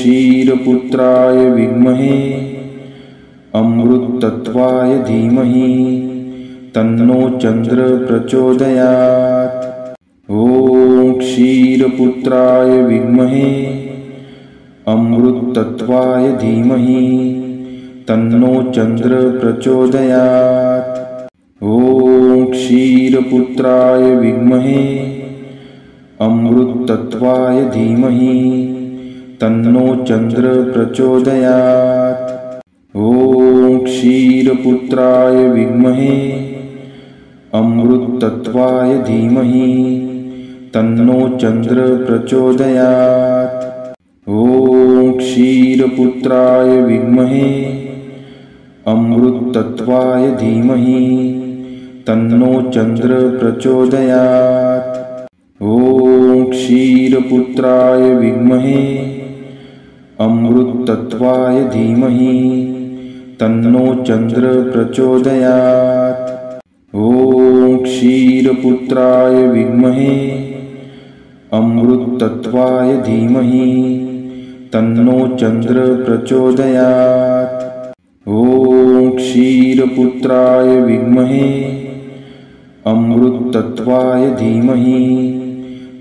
क्षीरपुत्राय विद्महे अमृतत्वाय धीमहि तन्नो चन्द्र प्रचोदयात्। ॐ क्षीरपुत्राय विद्महे अमृतत्वाय धीमहि तन्नो चन्द्र प्रचोदयात्। ॐ क्षीरपुत्राय विद्महे अमृतत्वाय धीमहि तन्नो चन्द्र प्रचोदयात्। ॐ क्षीरपुत्राय विद्महे अमृतत्वाय धीमहि तन्नो चन्द्र प्रचोदयात्। ॐ क्षीरपुत्राय विद्महे अमृतत्वाय धीमहि तन्नो चन्द्र प्रचोदयात्। ॐ क्षीरपुत्राय विद्महे अमृतत्वाय धीमहि तन्नो चन्द्र प्रचोदयात्। ॐ क्षीरपुत्राय विद्महे अमृतत्वाय धीमहि तन्नो चन्द्र प्रचोदयात्। ॐ क्षीरपुत्राय विद्महे अमृतत्वाय धीमहि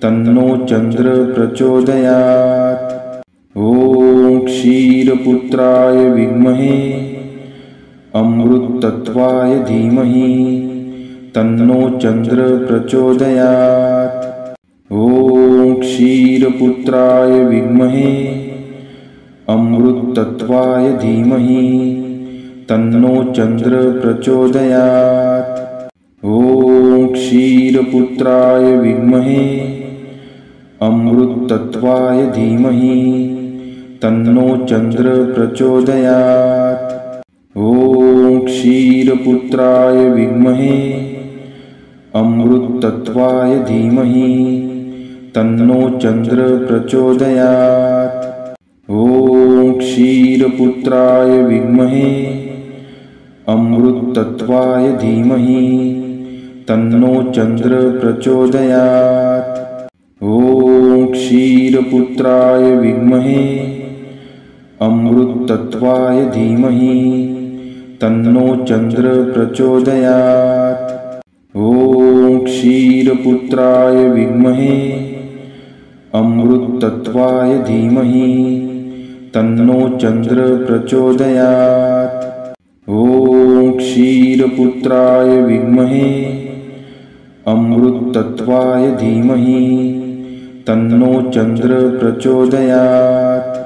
तन्नो चन्द्र प्रचोदयात्। ॐ क्षीरपुत्राय विद्महे अमृतत्वाय धीमहि तन्नो चन्द्र प्रचोदयात्। ॐ क्षीरपुत्राय विद्महे अमृतत्वाय धीमहि तन्नो चन्द्र प्रचोदयात्। ॐ क्षीरपुत्राय विद्महे अमृतत्वाय धीमहि तन्नो चन्द्र प्रचोदयात्। ॐ क्षीरपुत्राय विद्महे अमृतत्वाय धीमहि तन्नो चन्द्र प्रचोदयात्। ॐ क्षीरपुत्राय विद्महे अमृतत्वाय धीमहि तन्नो चन्द्र प्रचोदयात्। ॐ क्षीरपुत्राय विद्महे अमृतत्वाय धीमहि तन्नो चन्द्र प्रचोदयात्। ॐ क्षीरपुत्राय विद्महे अमृतत्वाय धीमहि तन्नो चन्द्र प्रचोदयात्। ॐ क्षीरपुत्राय विद्महे अमृतत्वाय धीमहि तन्नो चन्द्र प्रचोदयात्।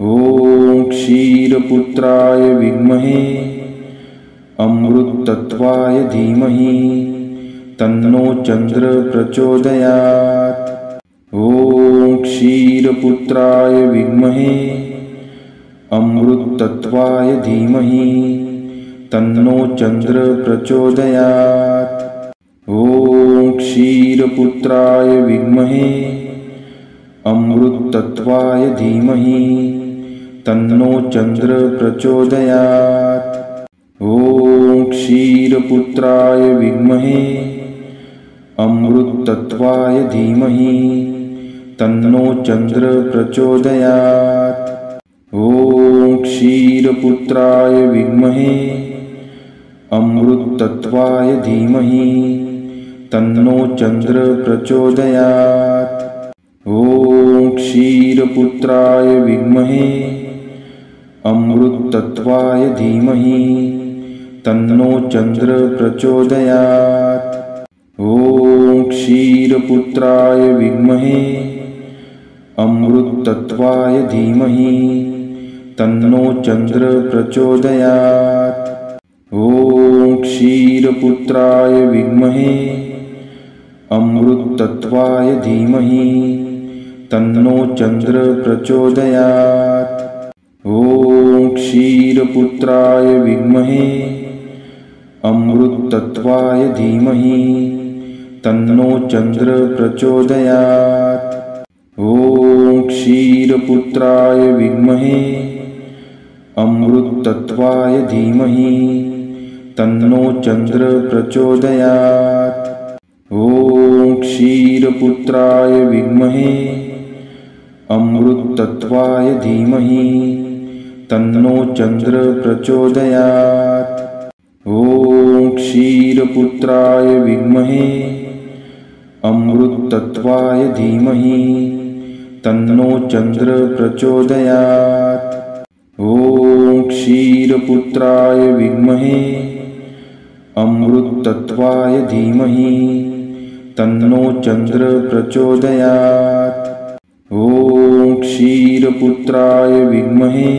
ॐ क्षीरपुत्राय विद्महे अमृतत्वाय धीमहि तन्नो चन्द्र प्रचोदयात्। ॐ क्षीरपुत्राय विद्महे अमृतत्वाय धीमहि तन्नो चन्द्र प्रचोदयात्। ॐ क्षीरपुत्राय विद्महे अमृतत्वाय धीमहि तन्नो चन्द्र प्रचोदयात्। ॐ क्षीरपुत्राय विद्महे अमृतत्वाय धीमहि तन्नो चन्द्र प्रचोदयात्। ॐ क्षीरपुत्राय विद्महे अमृतत्वाय धीमहि तन्नो चन्द्र प्रचोदयात्। ॐ क्षीरपुत्राय विद्महे अमृतत्वाय धीमहि तन्नो चन्द्र प्रचोदयात्। ॐ क्षीरपुत्राय विद्महे अमृतत्वाय धीमहि तन्नो चन्द्र प्रचोदयात्। ॐ क्षीरपुत्राय विद्महे अमृतत्वाय धीमहि तन्नो चन्द्र प्रचोदयात्। ॐ क्षीरपुत्राय विद्महे अमृतत्वाय धीमहि तन्नो चन्द्र प्रचोदयात्। ॐ क्षीरपुत्राय विद्महे अमृतत्वाय धीमहि तन्नो चन्द्र प्रचोदयात्। ॐ क्षीरपुत्राय विद्महे अमृतत्वाय धीमहि तन्नो चन्द्र प्रचोदयात्। ॐ क्षीरपुत्राय विद्महे अमृतत्वाय धीमहि तन्नो चन्द्र प्रचोदयात्। ॐ क्षीरपुत्राय विद्महे अमृतत्वाय धीमहि तन्नो चन्द्र प्रचोदयात्। ॐ क्षीरपुत्राय विद्महे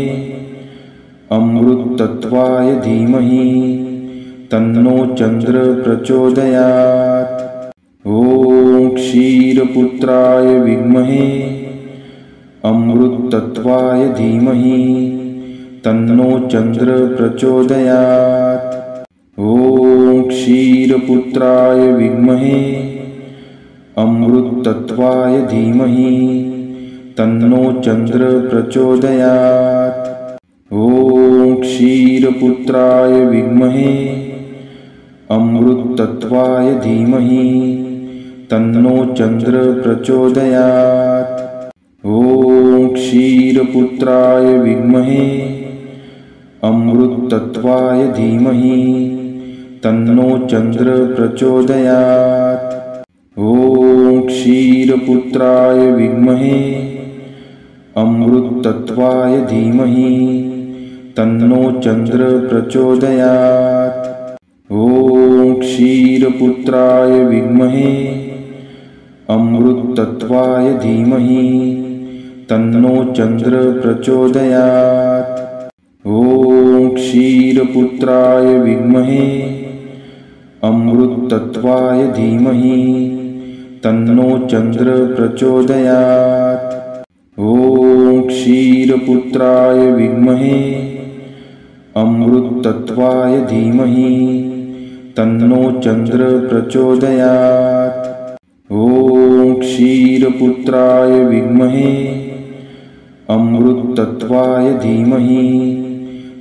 अमृतत्वाय धीमहि तन्नो चन्द्र प्रचोदयात्। ॐ क्षीरपुत्राय विद्महे अमृतत्वाय धीमहि तन्नो चन्द्र प्रचोदयात्। ॐ क्षीरपुत्राय विद्महे अमृतत्वाय धीमहि तन्नो चन्द्र प्रचोदयात्। ॐ क्षीरपुत्राय विद्महे अमृतत्वाय धीमहि तन्नो चन्द्र प्रचोदयात्। ॐ क्षीरपुत्राय विद्महे अमृतत्वाय धीमहि तन्नो चन्द्र प्रचोदयात्। ॐ क्षीरपुत्राय विद्महे अमृतत्वाय धीमहि तन्नो चन्द्र प्रचोदयात्। ॐ क्षीरपुत्राय विद्महे अमृतत्वाय धीमहि तन्नो चन्द्र प्रचोदयात्। ॐ क्षीरपुत्राय विद्महे अमृतत्वाय धीमहि तन्नो चन्द्र प्रचोदयात्। ॐ क्षीरपुत्राय विद्महे अमृतत्वाय धीमहि तन्नो चन्द्र प्रचोदयात्। ॐ क्षीरपुत्राय विद्महे अमृतत्वाय धीमहि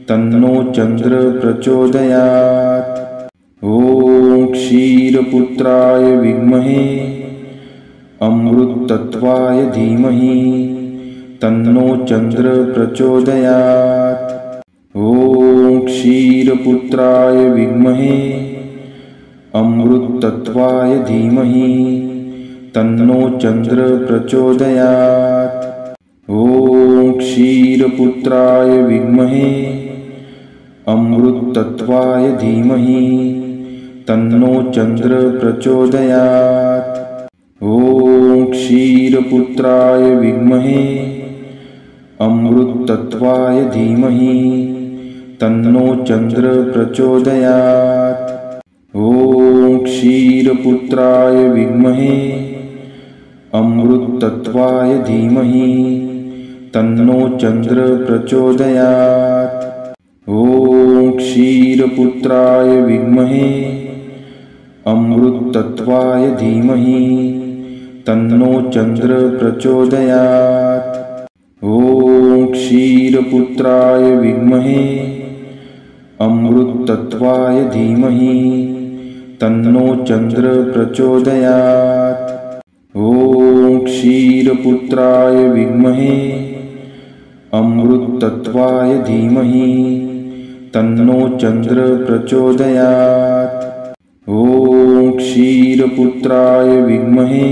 तन्नो चन्द्र प्रचोदयात्। ॐ क्षीरपुत्राय विद्महे अमृतत्वाय धीमहि तन्नो चन्द्र प्रचोदयात्। ॐ क्षीरपुत्राय विद्महे अमृतत्वाय धीमहि तन्नो चन्द्र प्रचोदयात्। ॐ क्षीरपुत्राय विद्महे अमृतत्वाय धीमहि तन्नो चन्द्र प्रचोदयात्। ॐ क्षीरपुत्राय विद्महे अमृतत्वाय धीमहि तन्नो चन्द्र प्रचोदयात्। ॐ क्षीरपुत्राय विद्महे अमृतत्वाय धीमहि तन्नो चन्द्र प्रचोदयात्। ॐ क्षीरपुत्राय विद्महे अमृतत्वाय धीमहि तन्नो चन्द्र प्रचोदयात्। ॐ क्षीरपुत्राय विद्महे अमृतत्वाय धीमहि तन्नो चन्द्र प्रचोदयात्। ॐ क्षीरपुत्राय विद्महे अमृतत्वाय धीमहि तन्नो चन्द्र प्रचोदयात्। ॐ क्षीरपुत्राय विद्महे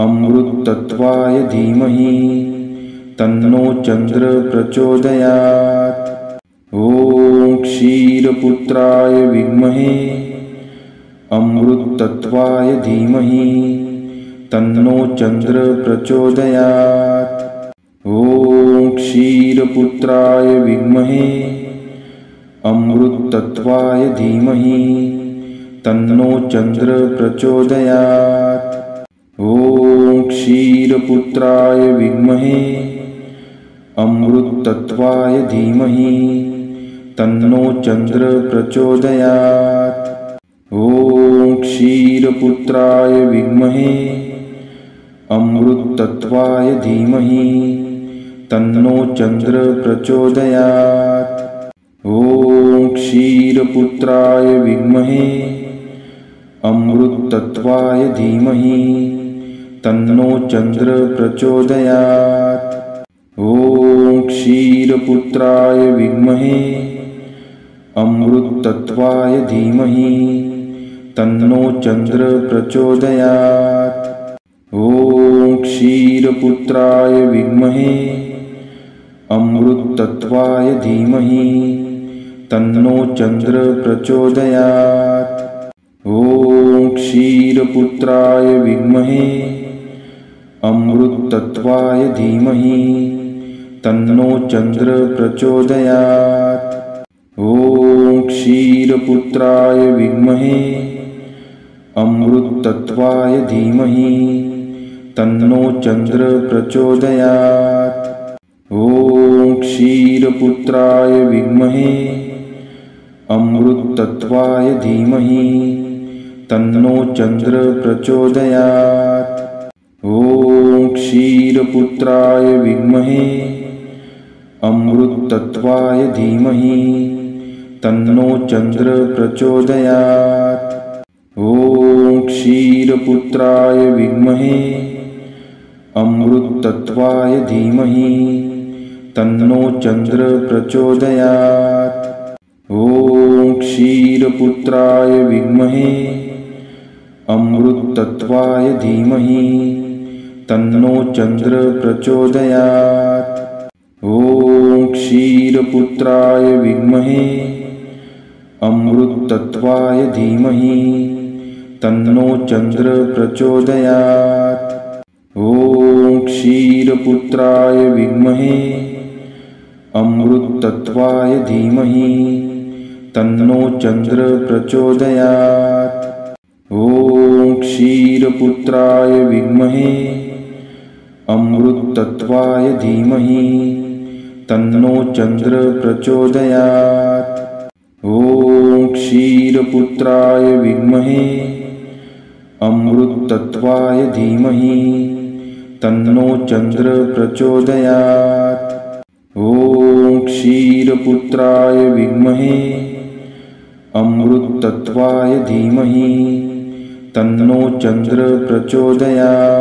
अमृतत्वाय धीमहि तन्नो चन्द्र प्रचोदयात्। ॐ क्षीरपुत्राय विद्महे अमृतत्वाय धीमहि तन्नो चन्द्र प्रचोदयात्। ॐ क्षीरपुत्राय विद्महे अमृतत्वाय धीमहि तन्नो चन्द्र प्रचोदयात्। ॐ क्षीरपुत्राय विद्महे अमृतत्वाय धीमहि तन्नो चन्द्र प्रचोदयात्। ॐ क्षीरपुत्राय विद्महे अमृतत्वाय धीमहि तन्नो चन्द्र प्रचोदयात्। ॐ क्षीरपुत्राय विद्महे अमृतत्वाय धीमहि तन्नो चन्द्र प्रचोदयात्। ॐ क्षीरपुत्राय विद्महे अमृतत्वाय धीमहि तन्नो चन्द्र प्रचोदयात्। ॐ क्षीरपुत्राय विद्महे अमृतत्वाय धीमहि तन्नो चन्द्र प्रचोदयात्। ॐ क्षीरपुत्राय विद्महे अमृतत्वाय धीमहि तन्नो चन्द्र प्रचोदयात्। ॐ क्षीरपुत्राय विद्महे अमृतत्वाय धीमहि तन्नो चन्द्र प्रचोदयात्। ॐ क्षीरपुत्राय विद्महे अमृतत्वाय धीमहि तन्नो चन्द्र प्रचोदयात्। ॐ क्षीरपुत्राय विद्महे अमृतत्वाय धीमहि तन्नो चन्द्र प्रचोदयात्। ॐ क्षीरपुत्राय विद्महे अमृतत्वाय धीमहि तन्नो चन्द्र प्रचोदयात्। ॐ क्षीरपुत्राय विद्महे अमृतत्वाय धीमहि तन्नो चन्द्र प्रचोदयात्। ॐ क्षीरपुत्राय विद्महे अमृतत्वाय धीमहि तन्नो चन्द्र प्रचोदयात्। ॐ क्षीरपुत्राय विद्महे अमृतत्वाय धीमहि तन्नो चन्द्र प्रचोदयात्। ॐ क्षीरपुत्राय विद्महे अमृतत्वाय धीमहि तन्नो चन्द्र प्रचोदयात्। ॐ क्षीरपुत्राय विद्महे अमृतत्वाय धीमहि तन्नो चन्द्र प्रचोदयात्। ॐ क्षीरपुत्राय विद्महे अमृतत्वाय धीमहि तन्नो चन्द्र प्रचोदयात्।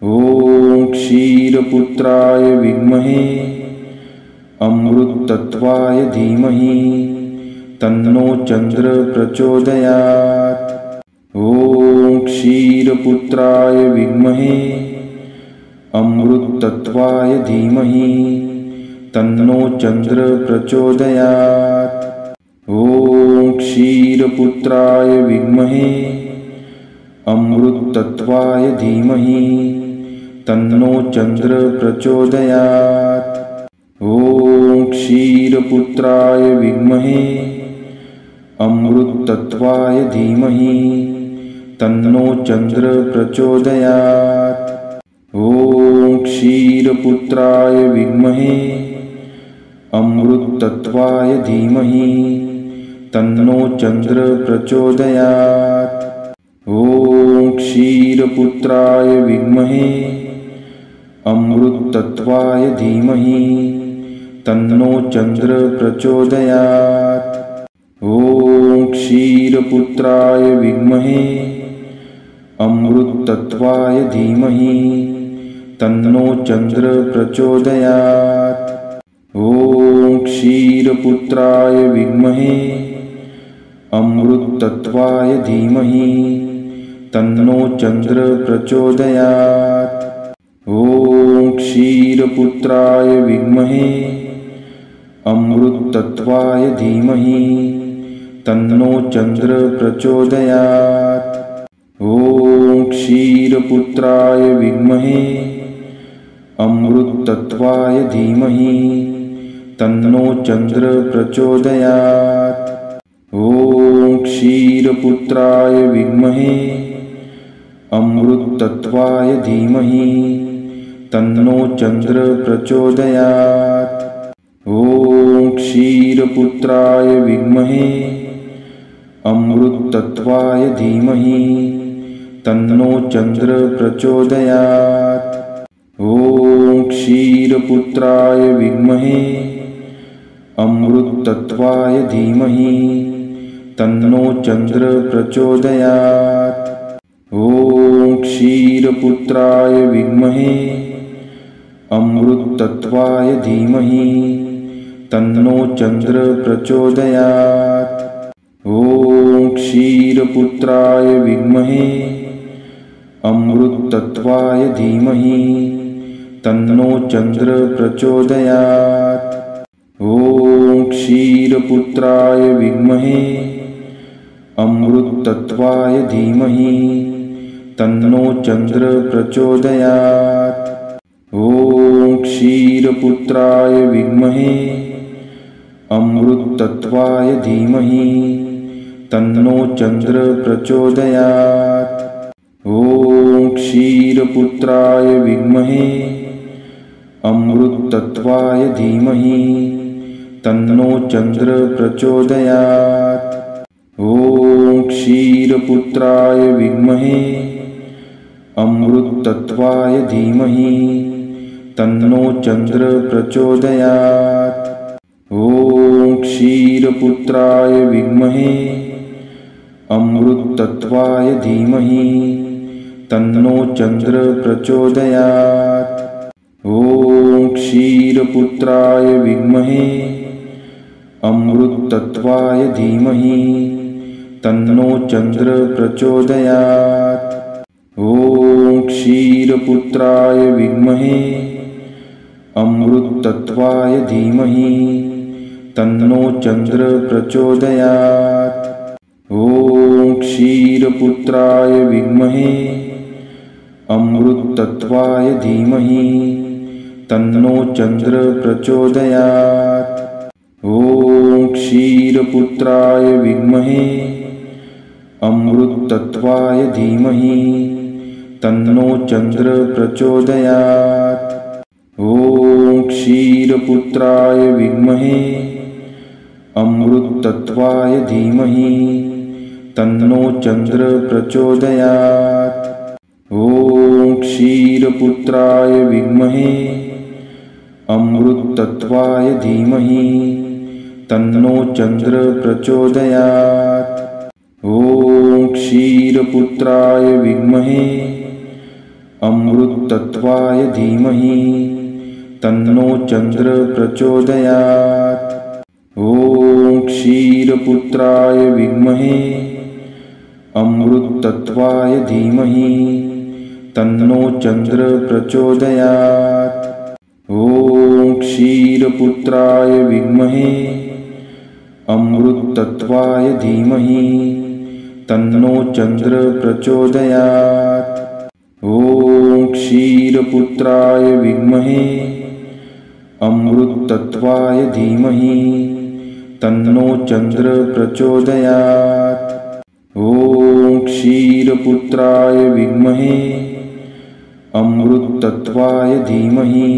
ॐ क्षीरपुत्राय विद्महे अमृतत्वाय धीमहि तन्नो चन्द्र प्रचोदयात्। ॐ क्षीरपुत्राय विद्महे अमृतत्वाय धीमहि तन्नो चन्द्र प्रचोदयात्। ॐ क्षीरपुत्राय विद्महे अमृतत्वाय धीमहि तन्नो चन्द्र प्रचोदयात्। ॐ क्षीरपुत्राय विद्महे अमृतत्वाय धीमहि तन्नो चन्द्र प्रचोदयात्। ॐ क्षीरपुत्राय विद्महे अमृतत्वाय धीमहि तन्नो चन्द्र प्रचोदयात्। ॐ क्षीरपुत्राय विद्महे अमृतत्वाय धीमहि तन्नो चन्द्र प्रचोदयात्। ॐ क्षीरपुत्राय विद्महे अमृतत्वाय धीमहि तन्नो चन्द्र प्रचोदयात्। ॐ क्षीरपुत्राय विद्महे अमृतत्वाय धीमहि तन्नो चन्द्र प्रचोदयात्। ॐ क्षीरपुत्राय विद्महे अमृतत्वाय धीमहि तन्नो चन्द्र प्रचोदयात्। ॐ क्षीरपुत्राय विद्महे अमृतत्वाय धीमहि तन्नो चन्द्र प्रचोदयात्। ॐ क्षीरपुत्राय विद्महे अमृतत्वाय धीमहि तन्नो चन्द्र प्रचोदयात्। ॐ क्षीरपुत्राय विद्महे अमृतत्वाय धीमहि तन्नो चन्द्र प्रचोदयात्। ॐ क्षीरपुत्राय विद्महे अमृतत्वाय धीमहि तन्नो चन्द्र प्रचोदयात्। ॐ क्षीरपुत्राय विद्महे अमृतत्वाय धीमहि तन्नो चन्द्र प्रचोदयात्। ॐ क्षीरपुत्राय विद्महे अमृतत्वाय धीमहि तन्नो चन्द्र प्रचोदयात्। ॐ क्षीरपुत्राय विद्महे अमृतत्वाय धीमहि तन्नो चन्द्र प्रचोदयात्। ॐ क्षीरपुत्राय विद्महे अमृतत्वाय धीमहि तन्नो चन्द्र प्रचोदयात्। ॐ क्षीरपुत्राय विद्महे अमृतत्वाय धीमहि तन्नो चन्द्र प्रचोदयात्। ॐ क्षीरपुत्राय विद्महे अमृतत्वाय धीमहि तन्नो चन्द्र प्रचोदयात्। ॐ क्षीरपुत्राय विद्महे अमृतत्वाय धीमहि तन्नो चन्द्र प्रचोदयात्। ॐ क्षीरपुत्राय विद्महे अमृतत्वाय धीमहि तन्नो चन्द्र प्रचोदयात्। ॐ क्षीरपुत्राय विद्महे अमृतत्वाय धीमहि तन्नो चन्द्र प्रचोदयात्। ॐ क्षीरपुत्राय विद्महे अमृतत्वाय धीमहि तन्नो चन्द्र प्रचोदयात्। ॐ क्षीरपुत्राय विद्महे अमृतत्वाय धीमहि तन्नो चन्द्र प्रचोदयात्। ॐ क्षीरपुत्राय विद्महे अमृतत्वाय धीमहि तन्नो चन्द्र प्रचोदयात्। ॐ क्षीरपुत्राय विद्महे अमृतत्वाय धीमहि तन्नो चन्द्र प्रचोदयात्। ॐ क्षीरपुत्राय विद्महे अमृतत्वाय धीमहि तन्नो चन्द्र प्रचोदयात्। ॐ क्षीरपुत्राय विद्महे अमृतत्वाय धीमहि तन्नो चन्द्र प्रचोदयात्। ॐ क्षीरपुत्राय विद्महे अमृतत्वाय धीमहि तन्नो चन्द्र प्रचोदयात्। ॐ क्षीरपुत्राय विद्महे अमृतत्वाय धीमहि तन्नो चन्द्र प्रचोदयात्। ॐ क्षीरपुत्राय विद्महे अमृतत्वाय धीमहि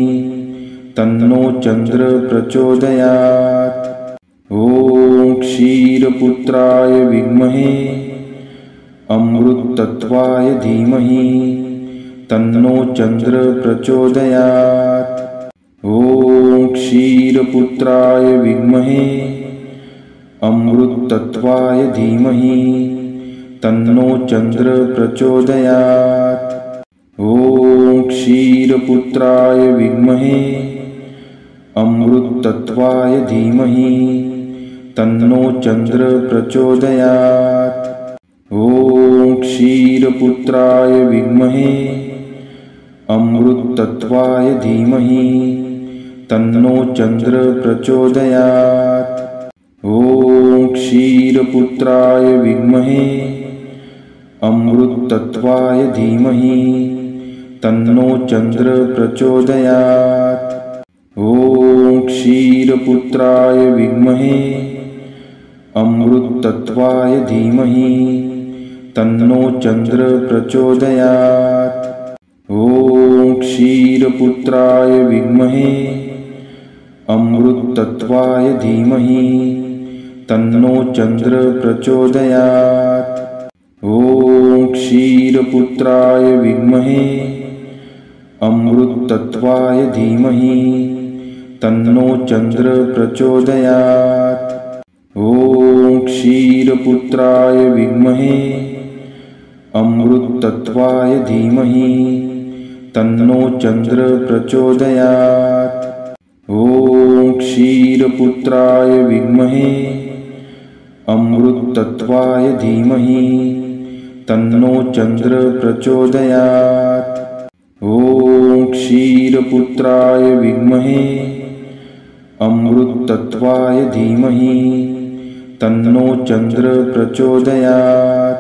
तन्नो चन्द्र प्रचोदयात्। ॐ क्षीरपुत्राय विद्महे अमृतत्वाय धीमहि तन्नो चन्द्र प्रचोदयात्। ॐ क्षीरपुत्राय विद्महे अमृतत्वाय धीमहि तन्नो चन्द्र प्रचोदयात्। ॐ क्षीरपुत्राय विद्महे अमृतत्वाय धीमहि तन्नो चन्द्र प्रचोदयात्। ॐ क्षीरपुत्राय विद्महे अमृतत्वाय धीमहि तन्नो चन्द्र प्रचोदयात्। ॐ क्षीरपुत्राय विद्महे अमृतत्वाय धीमहि तन्नो चन्द्र प्रचोदयात्। ॐ क्षीरपुत्राय विद्महे अमृतत्वाय धीमहि तन्नो चन्द्र प्रचोदयात्। ॐ क्षीरपुत्राय विद्महे अमृतत्वाय धीमहि तन्नो चन्द्र प्रचोदयात्। ॐ क्षीरपुत्राय विद्महे अमृतत्वाय धीमहि तन्नो चन्द्र प्रचोदयात्। ॐ क्षीरपुत्राय विद्महे अमृतत्वाय धीमहि तन्नो चन्द्र प्रचोदयात्। ॐ क्षीरपुत्राय विद्महे अमृतत्वाय धीमहि तन्नो चन्द्र प्रचोदयात्। ॐ क्षीरपुत्राय विद्महे अमृतत्वाय धीमहि तन्नो चन्द्र प्रचोदयात्।